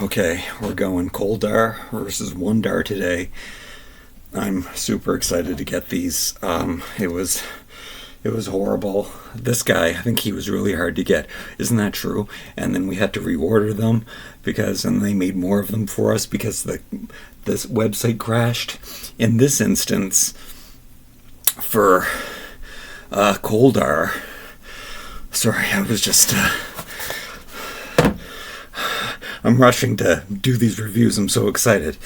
Okay, we're going cold Darr versus one Darr today. I'm super excited to get these. It was horrible. This guy, I think he was really hard to get. Isn't that true? And then we had to reorder them and they made more of them for us because this website crashed. In this instance, for cold Darr. Sorry, I was just. I'm rushing to do these reviews. I'm so excited.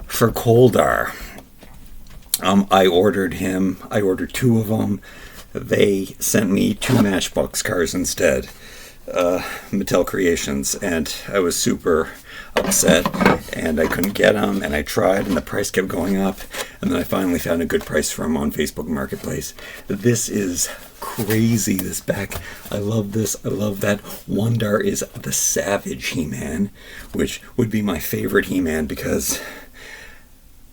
For cold Darr, I ordered two of them. They sent me two Matchbox cars instead, Mattel Creations, and I was super upset, and I couldn't get them, and I tried, and the price kept going up, and then I finally found a good price for them on Facebook Marketplace. This is crazy, this back. I love this. I love that. One Darr is the Savage He-Man, which would be my favorite He-Man because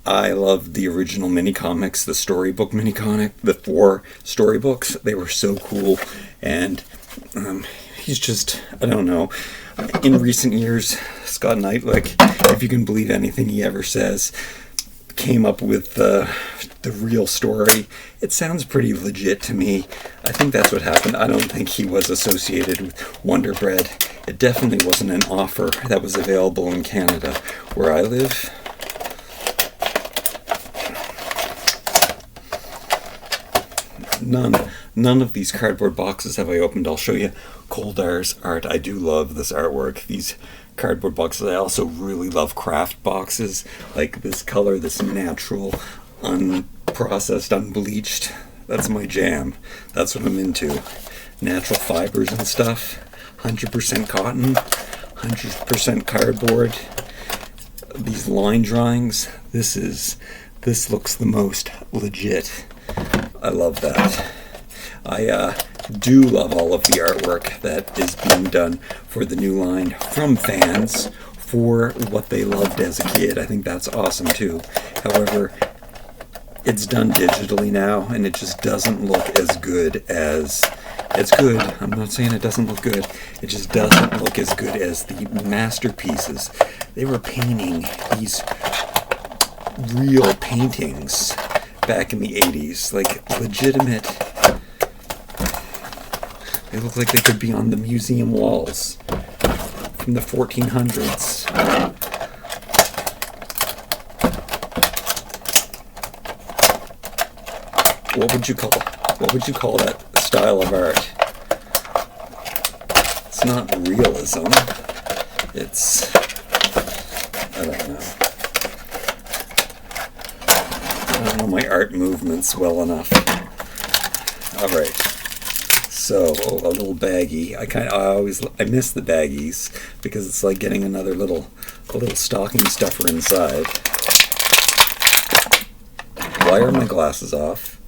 I loved the original mini comics, the storybook mini comic, the 4 storybooks. They were so cool, and he's just, I don't know. In recent years, Scott Knight, if you can believe anything he ever says, came up with the real story. It sounds pretty legit to me. I think that's what happened. I don't think he was associated with Wonder Bread. It definitely wasn't an offer that was available in Canada, where I live. None of these cardboard boxes have I opened. I'll show you cold Darr's art. I do love this artwork, these cardboard boxes. I also really love craft boxes, like this color, this natural, unprocessed, unbleached. That's my jam. That's what I'm into. Natural fibers and stuff. 100% cotton, 100% cardboard. These line drawings, this looks the most legit. I love that. I do love all of the artwork that is being done for the new line from fans for what they loved as a kid. I think that's awesome too. However, it's done digitally now, and it just doesn't look as good as... It's good. I'm not saying it doesn't look good. It just doesn't look as good as the masterpieces. They were painting these real paintings back in the 80s, like legitimate. They look like they could be on the museum walls from the 1400s. What would you call that style of art? It's not realism. It's, I don't know. I don't know my art movements well enough. Alright. So, a little baggie. I miss the baggies because it's like getting a little stocking stuffer inside. Why are my glasses off?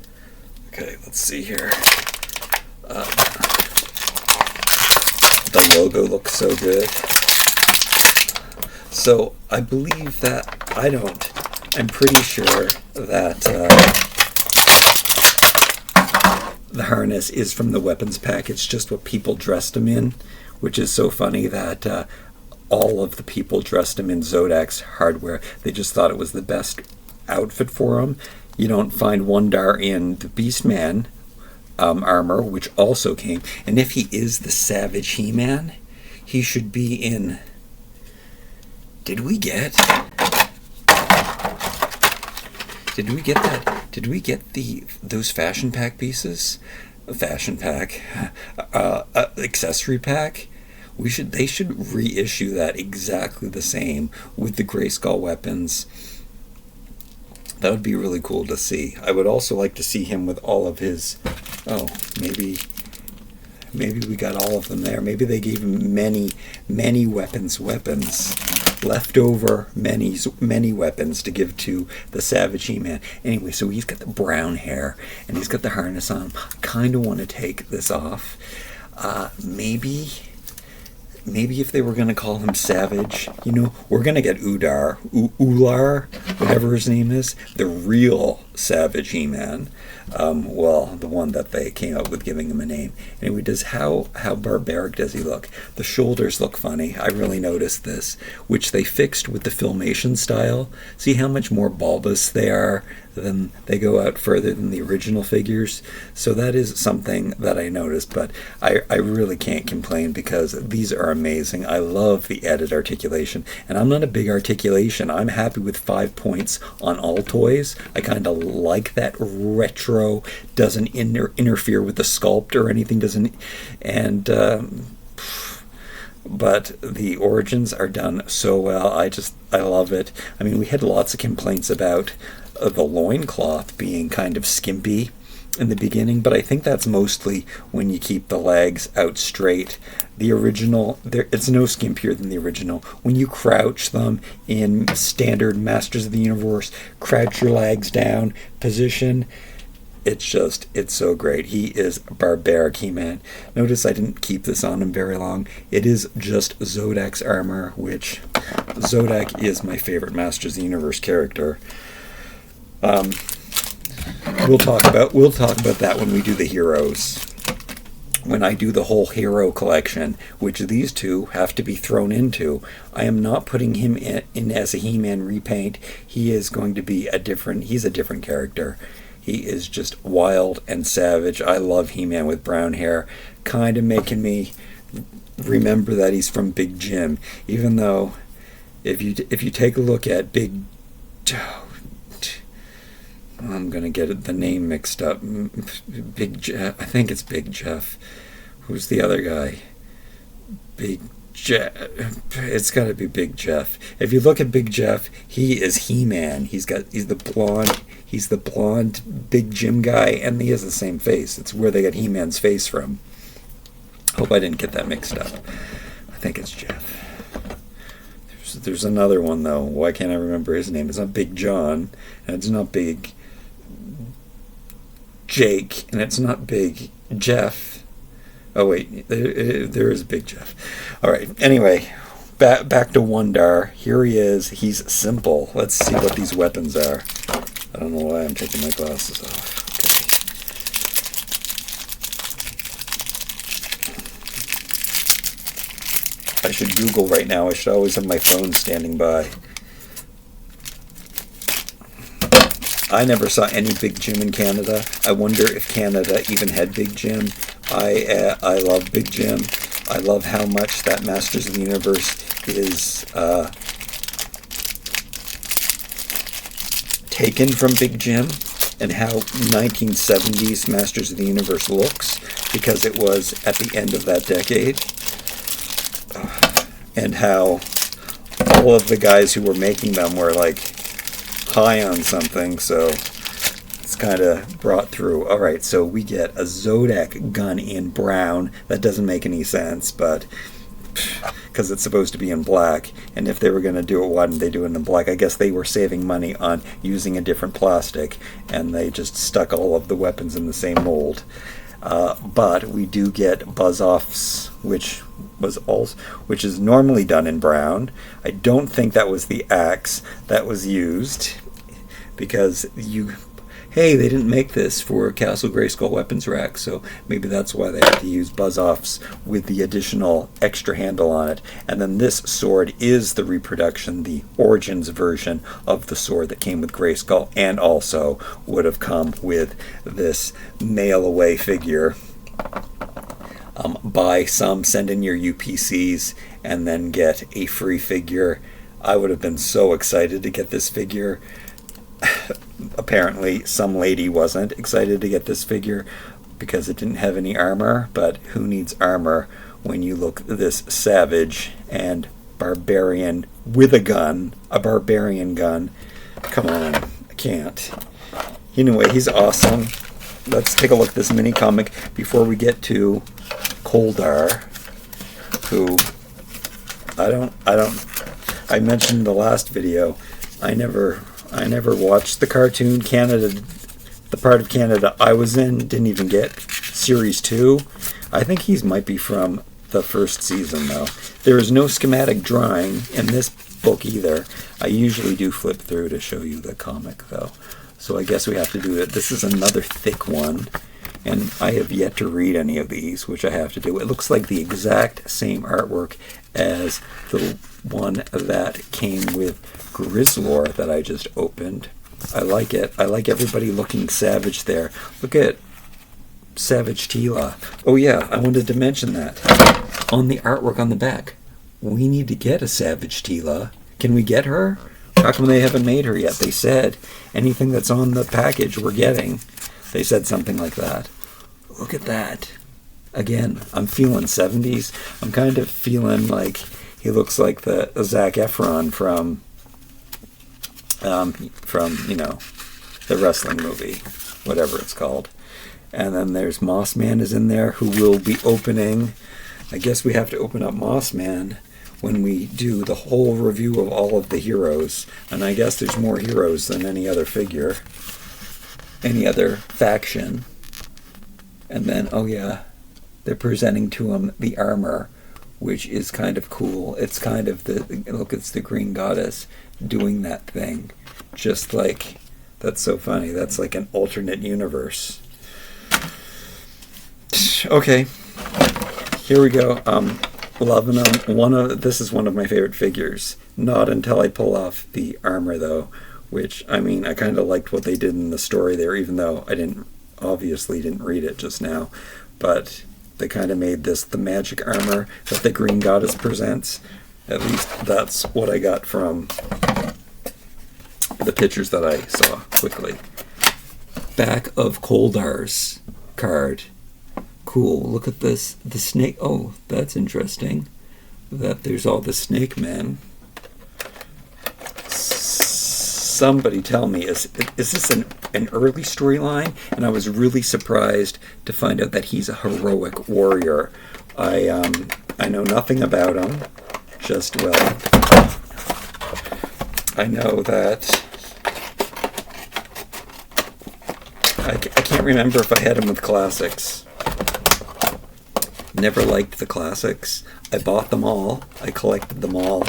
Okay, let's see here. The logo looks so good. So, I believe that I'm pretty sure that the harness is from the weapons pack. It's just what people dressed him in, which is so funny that all of the people dressed him in Zodak's hardware. They just thought it was the best outfit for him. You don't find one Darr in the Beastman armor, which also came. And if he is the Savage He-Man, he should be in... Did we get that? Did we get those fashion pack pieces? Fashion pack, accessory pack. They should reissue that exactly the same with the Grayskull weapons. That would be really cool to see. I would also like to see him with all of his. Oh, maybe we got all of them there. Maybe they gave him many weapons. Leftover many weapons to give to the Savage He-Man. Anyway, so he's got the brown hair and he's got the harness on. I kind of want to take this off. Maybe if they were going to call him Savage, we're going to get Ular, whatever his name is, the real Savage He-Man. Well, the one that they came up with giving him a name. Anyway, how barbaric does he look? The shoulders look funny. I really noticed this, which they fixed with the Filmation style. See how much more bulbous they are? Then they go out further than the original figures. So that is something that I noticed, but I really can't complain because these are amazing. I love the added articulation, and I'm not a big articulation. I'm happy with 5 points on all toys. I kind of like that retro, doesn't interfere with the sculpt or anything, but the origins are done so well. I love it. I mean, we had lots of complaints about the loincloth being kind of skimpy in the beginning, but I think that's mostly when you keep the legs out straight. The original, it's no skimpier than the original. When you crouch them in standard Masters of the Universe, crouch your legs down, position, it's so great. He is barbaric He-Man. Notice I didn't keep this on him very long. It is just Zodak's armor, which Zodak is my favorite Masters of the Universe character. We'll talk about that when we do the heroes. When I do the whole hero collection, which these two have to be thrown into, I am not putting him in as a He-Man repaint. He's a different character. He is just wild and savage. I love He-Man with brown hair, kind of making me remember that he's from Big Jim. Even though, if you take a look at I'm gonna get the name mixed up. Big Jeff. I think it's Big Jeff. Who's the other guy? Big Jeff. It's got to be Big Jeff. If you look at Big Jeff, he is He-Man. He's the blonde Big Jim guy, and he has the same face. It's where they got He-Man's face from. Hope I didn't get that mixed up. I think it's Jeff. There's another one though. Why can't I remember his name? It's not Big John, and it's not Big Jake, and it's not Big Jeff. Oh wait, there is Big Jeff. All right. Anyway, back to Darr. Here he is. He's simple. Let's see what these weapons are. I don't know why I'm taking my glasses off. Okay. I should Google right now. I should always have my phone standing by. I never saw any Big Jim in Canada. I wonder if Canada even had Big Jim. I love Big Jim. I love how much that Masters of the Universe is taken from Big Jim, and how 1970s Masters of the Universe looks, because it was at the end of that decade, and how all of the guys who were making them were like high on something, so it's kind of brought through. All right, so we get a Zodak gun in brown. That doesn't make any sense, but because it's supposed to be in black, and if they were going to do it, why didn't they do it in black? I guess they were saving money on using a different plastic, and they just stuck all of the weapons in the same mold. But we do get buzz-offs, which is normally done in brown. I don't think that was the axe that was used, because they didn't make this for Castle Grayskull weapons rack, so maybe that's why they had to use buzz-offs with the additional extra handle on it. And then this sword is the reproduction, the Origins version of the sword that came with Grayskull, and also would have come with this mail-away figure. Buy some, send in your UPCs, and then get a free figure. I would have been so excited to get this figure. Apparently some lady wasn't excited to get this figure because it didn't have any armor, but who needs armor when you look this savage and barbarian with a barbarian gun. Come on, I can't. Anyway, he's awesome. Let's take a look at this mini comic before we get to Darr, who I mentioned in the last video, I never watched the cartoon. Canada, the part of Canada I was in, didn't even get Series 2. I think he might be from the first season, though. There is no schematic drawing in this book either. I usually do flip through to show you the comic, though. so I guess we have to do it. This is another thick one, and I have yet to read any of these, which I have to do. It looks like the exact same artwork as the one that came with Grizzlor that I just opened. I like it. I like everybody looking savage there. Look at Savage Tila. Oh yeah, I wanted to mention that. On the artwork on the back, we need to get a Savage Tila. Can we get her? How come they haven't made her yet? They said anything that's on the package we're getting. They said something like that. Look at that. Again, I'm feeling 70s. I'm kind of feeling like he looks like the Zac Efron from the wrestling movie, whatever it's called. And then there's Mossman is in there, who will be opening. I guess we have to open up Mossman when we do the whole review of all of the heroes. And I guess there's more heroes than any other figure, any other faction. And then, oh yeah, they're presenting to him the armor, which is kind of cool. It's kind of it's the Green Goddess doing that thing. Just like, that's so funny. That's like an alternate universe. Okay, here we go. Loving them. This is one of my favorite figures. Not until I pull off the armor, though. Which, I mean, I kind of liked what they did in the story there, even though I obviously didn't read it just now. But they kind of made this the magic armor that the Green Goddess presents. At least that's what I got from the pictures that I saw quickly. Back of Koldar's card. Cool. Look at this. The snake. Oh, that's interesting. That there's all the snake men. Somebody tell me, is this an early storyline? And I was really surprised to find out that he's a heroic warrior. I know nothing about him. Just, well, I know that I can't remember if I had him with classics. Never liked the classics. I bought them all. I collected them all.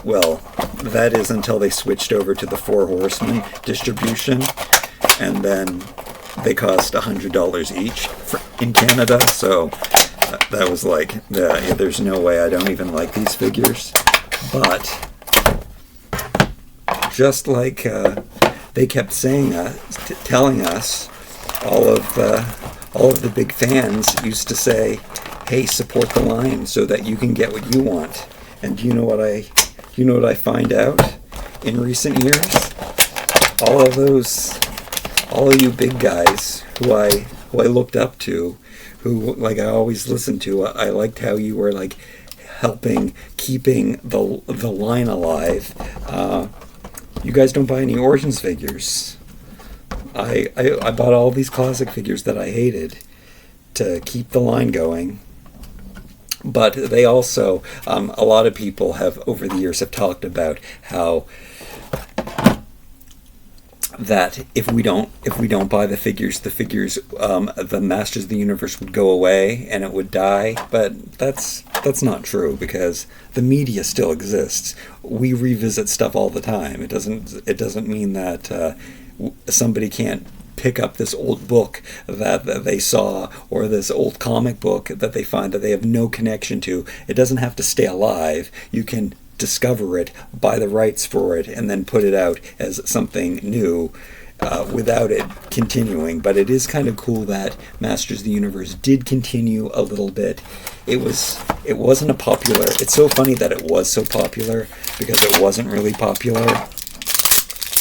Well, that is until they switched over to the Four Horsemen distribution, and then they cost $100 each in Canada, so that was like, there's no way. I don't even like these figures. But just like they kept saying, telling us, all of the big fans used to say, hey, support the line so that you can get what you want. And you know what I find out in recent years? All of you big guys who I looked up to, who like I always listened to, I liked how you were like keeping the line alive. You guys don't buy any Origins figures. I bought all these classic figures that I hated to keep the line going. But they also, a lot of people have over the years have talked about how that if we don't buy the figures, the Masters of the Universe would go away and it would die. But that's not true, because the media still exists. We revisit stuff all the time. It doesn't mean that somebody can't pick up this old book that they saw, or this old comic book that they find that they have no connection to. It doesn't have to stay alive. You can discover it, buy the rights for it, and then put it out as something new without it continuing. But it is kind of cool that Masters of the Universe did continue a little bit. It wasn't a popular. It's so funny that it was so popular, because it wasn't really popular.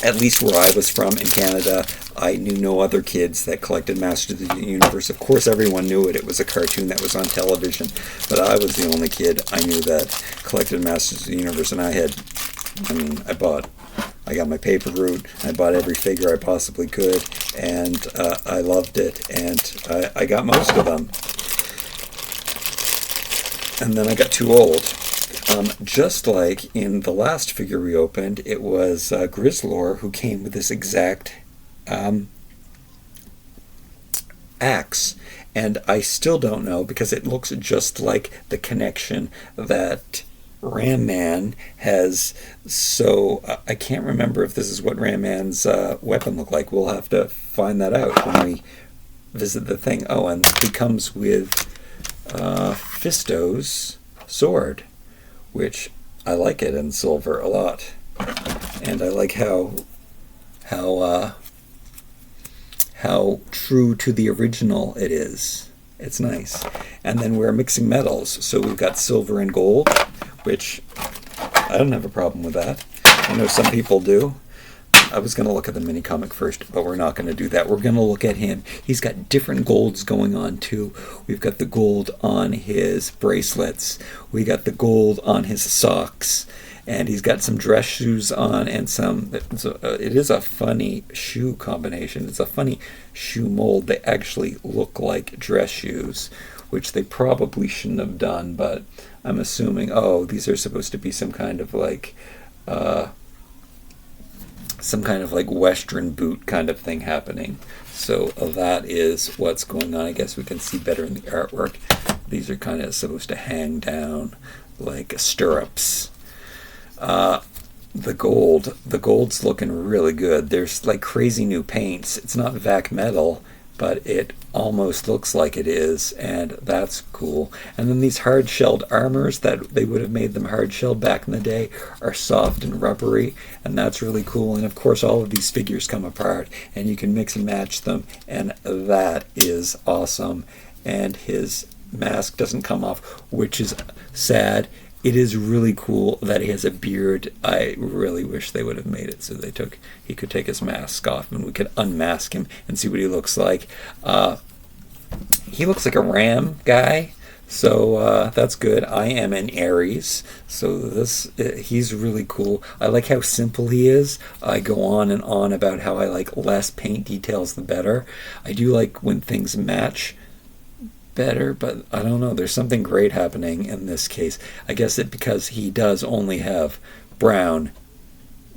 At least where I was from in Canada, I knew no other kids that collected Masters of the Universe. Of course, everyone knew it. It was a cartoon that was on television. But I was the only kid I knew that collected Masters of the Universe. And I got my paper route. I bought every figure I possibly could. And I loved it. And I got most of them. And then I got too old. Just like in the last figure we opened, it was Grizzlor who came with this exact axe. And I still don't know, because it looks just like the connection that Ram Man has, so I can't remember if this is what Ram Man's weapon looked like. We'll have to find that out when we visit the thing. Oh, and he comes with Fisto's sword, which I like it in silver a lot. And I like how true to the original it is. It's nice. And then we're mixing metals, so we've got silver and gold, which I don't have a problem with that. I know some people do. I was going to look at the mini comic first, but we're not going to do that. We're going to look at him. He's got different golds going on too. We've got the gold on his bracelets. We got the gold on his socks. And he's got some dress shoes on and some, it is a funny shoe combination. It's a funny shoe mold. They actually look like dress shoes, which they probably shouldn't have done, but I'm assuming, oh, these are supposed to be some kind of like Western boot kind of thing happening. So that is what's going on. I guess we can see better in the artwork. These are kind of supposed to hang down like stirrups. The gold's looking really good. There's like crazy new paints. It's not vac metal, but it almost looks like it is, and that's cool. And then these hard-shelled armors that they would have made them hard-shelled back in the day are soft and rubbery, and that's really cool. And of course all of these figures come apart, and you can mix and match them, and that is awesome. And his mask doesn't come off, which is sad. It is really cool that he has a beard. I really wish they would have made it so he could take his mask off and we could unmask him and see what he looks like. He looks like a ram guy, so that's good. I am an Aries, so he's really cool. I like how simple he is. I go on and on about how I like less paint details the better. I do like when things match better, but I don't know, there's something great happening in this case. I guess because he does only have brown,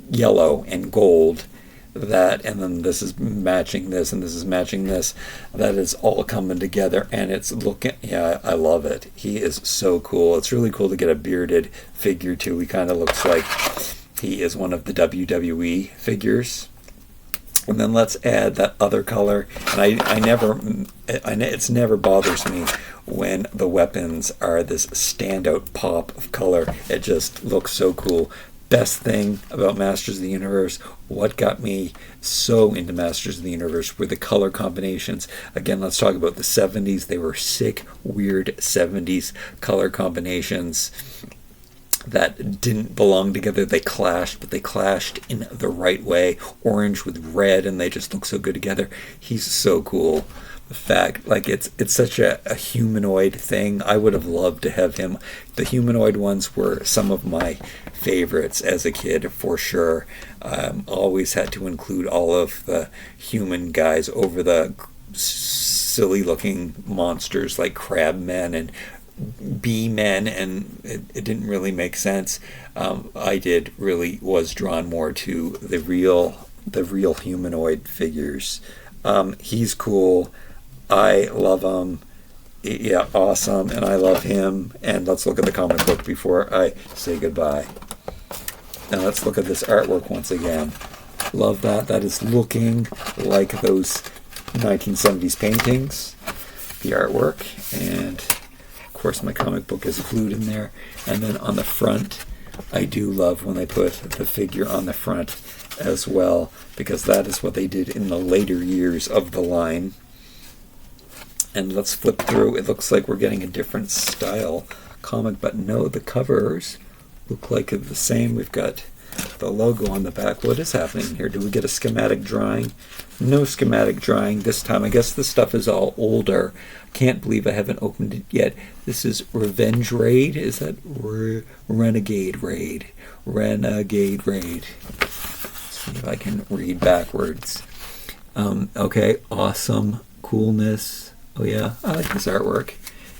yellow, and gold, and then this is matching this, and this is matching this, that is all coming together, and it's looking, yeah, I love it. He is so cool. It's really cool to get a bearded figure too. He kind of looks like he is one of the WWE figures. And then let's add that other color. And it's never bothers me when the weapons are this standout pop of color. It just looks so cool. Best thing about Masters of the Universe, what got me so into Masters of the Universe were the color combinations. Again, let's talk about the 70s. They were sick, weird 70s color combinations that didn't belong together. They clashed, but they clashed in the right way. Orange with red, and they just look so good together. He's so cool. The fact, like, it's such a humanoid thing. I would have loved to have him. The humanoid ones were some of my favorites as a kid, for sure. Always had to include all of the human guys over the silly looking monsters like crab men and bee men, and it didn't really make sense. Was drawn more to the real humanoid figures. He's cool. I love him. Yeah, awesome, and I love him. And let's look at the comic book before I say goodbye. Now let's look at this artwork once again. Love that. That is looking like those 1970s paintings, the artwork, and of course my comic book is glued in there. And then on the front, I do love when they put the figure on the front as well, because that is what they did in the later years of the line. And let's flip through. It looks like we're getting a different style comic, but no, the covers look like the same. We've got the logo on the back. What is happening here? Do we get a schematic drawing? No schematic drawing this time. I guess this stuff is all older. Can't believe I haven't opened it yet. This is Revenge Raid. Is that Renegade Raid? Renegade Raid. Let's see if I can read backwards. Okay, awesome. Coolness. Oh yeah, I like this artwork.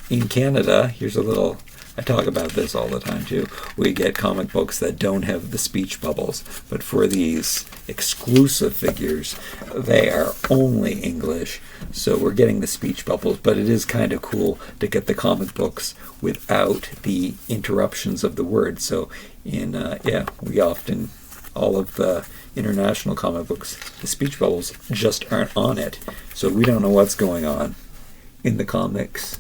In Canada, here's a little I talk about this all the time too. We get comic books that don't have the speech bubbles, but for these exclusive figures, they are only English, so we're getting the speech bubbles. But it is kind of cool to get the comic books without the interruptions of the words. So we often, all of the international comic books, the speech bubbles just aren't on it, so we don't know what's going on in the comics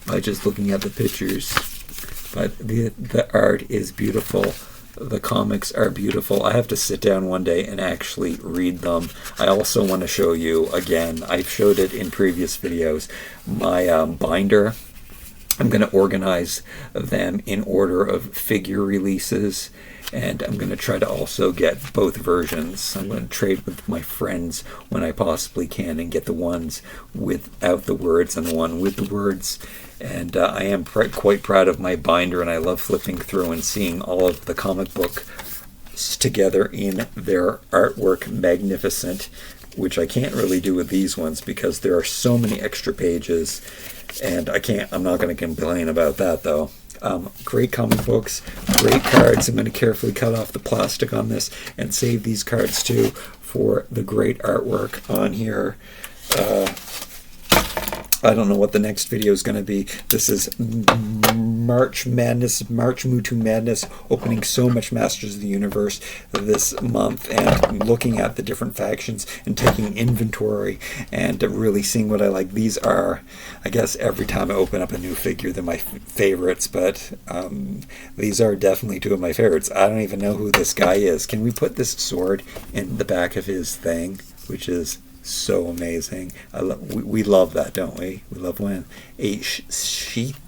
by just looking at the pictures. But the art is beautiful. The comics are beautiful. I have to sit down one day and actually read them. I also want to show you, again, I've showed it in previous videos, my binder. I'm going to organize them in order of figure releases, and I'm going to try to also get both versions. I'm going to trade with my friends when I possibly can and get the ones without the words and the one with the words. And I am quite proud of my binder, and I love flipping through and seeing all of the comic books together in their artwork, magnificent, which I can't really do with these ones because there are so many extra pages, and I'm not going to complain about that though. Great comic books, great cards. I'm going to carefully cut off the plastic on this and save these cards too for the great artwork on here. I don't know what the next video is going to be. This is March MOTU Madness, opening so much Masters of the Universe this month, and looking at the different factions and taking inventory and really seeing what I like. These are, I guess, every time I open up a new figure, they're my favorites, but these are definitely two of my favorites. I don't even know who this guy is. Can we put this sword in the back of his thing, which is so amazing. We love that, don't we? We love when a sheath,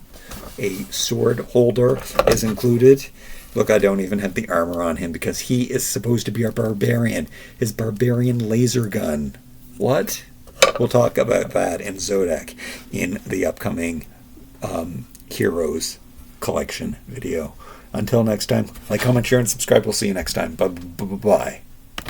a sword holder is included. Look, I don't even have the armor on him because he is supposed to be our barbarian. His barbarian laser gun. What? We'll talk about that in Zodak in the upcoming Heroes collection video. Until next time, like, comment, share, and subscribe. We'll see you next time. Bye-bye.